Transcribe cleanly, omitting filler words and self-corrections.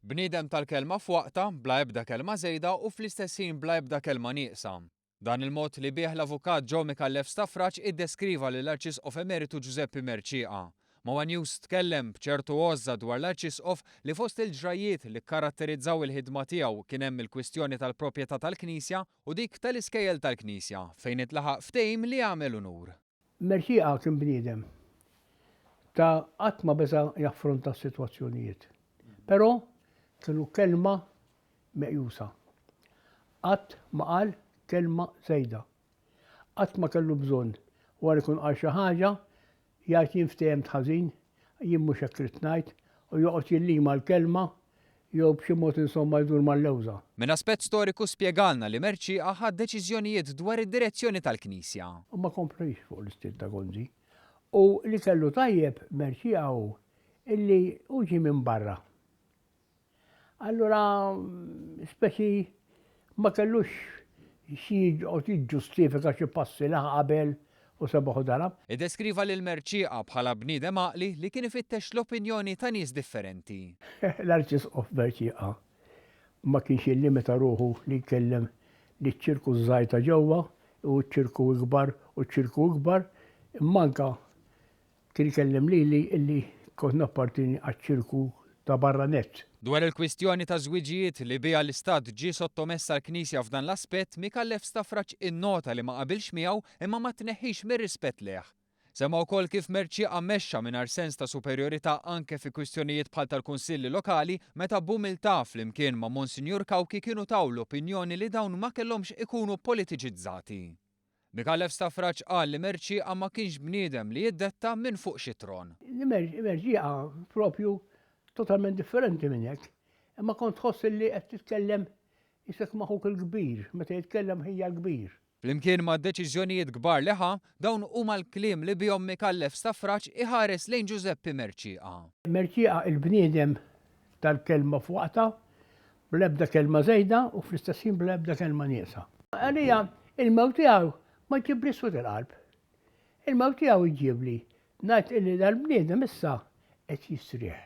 Bniedem tal-kelma f'waqta bla ebda kelma żejda u fl-istess ħin bla ebda kelma nieqsa. Dan il-mod li bih l-avukat Joe Micallef Staffraċ iddeskriva lill-Arċisqof Emeritu Giuseppe Merċieqa. Mawa News tkellem b'ċertu għożża dwar l-Arċisqof li fost il-ġrajiet li kkaratterizzaw il-ħidma tiegħu kien hemm il-kwistjoni tal-proprjetà tal-Knisja u dik tal-iskejjel tal-Knisja fejn itlaħaq ftehim li jagħmel unur. Merċieqa kien bniedem ta' qatt ma beza jaffronta s-sitwazzjonijiet. Però kienu kelma meqjusa. Qatt ma qal kelma żejda. Qatt ma kellu bżonn wara jkun qal xi ħaġa jgħid jien ftehim ħażin, jien mhux hekk rid ngħid u joqgħod jillima l-kelma jew b'xi mod insomma jdur mal-lewża. Min aspett storiku spjegalna li Merċieqa ħadd deċiżjonijiet dwar id-direzzjoni tal-Knisja. U ma komplejx fuq l-istil ta' Gonzi. U li kellu tajjeb Merċieqa hu illi hu ġie minn barra. Allura speċi ma kellux xi jiġġustifika xi passi laħ qabel u sabaħu darab. Iddeskriva lil Merċieqa bħala bniedem għaqli li kien ifittex l-opinjoni ta' nies differenti. L-Arċisqof Merċieqa ma kienx illimita ruħu li jkellem li ċ-ċirku żgħar ġewwa u ċ-ċirku ikbar u ċ-ċirku ikbar, manka kien ikellem lili illi kont nappartini għaċ-ċirku ta' barra nett. Dwar il-kwistjoni ta' żwiġijiet li biha l-Istat ġie sottomessa l-Knisja f'dan l-aspett, Micallef Staffraċ innota li ma qabilx miegħu imma ma tneħħix mir-rispett leh. Semma wkoll kif Merċieqa mexxa mingħajr sens ta' superjorità anke fi kwistjonijiet bħal tal-kunsilli lokali meta b'umiltà flimkien ma' Monsinjur Kawki kienu taw l-opinjoni li dawn ma kellhomx ikunu politiċizzati. Micallef Staffraċ qal li Merċieqa ma kienx bniedem li jiddetta minn fuq xi tron. Merċieqa propju totalment differenti minn hekk. Imma kont tħoss li qed titkellem isek maħuk il-kbir, meta jitkellem hija l-kbir. Flimkien ma' deċiżjonijiet kbar li ħa, dawn huma l-kliem li bihom Micallef Staffraċ iħares lejn Giuseppe Merċieqa. Merċieqa il-bniedem tal-kelma f'waqta, bl-ebda kelma żejda u fl-istess ħin bl-ebda kelma nieqsa. Għalija il-mewt tiegħu ma jġibli swed il-qalb. Il-mewt tiegħu jġibli ngħid illi dal-bniedem issa qed jistrieħ.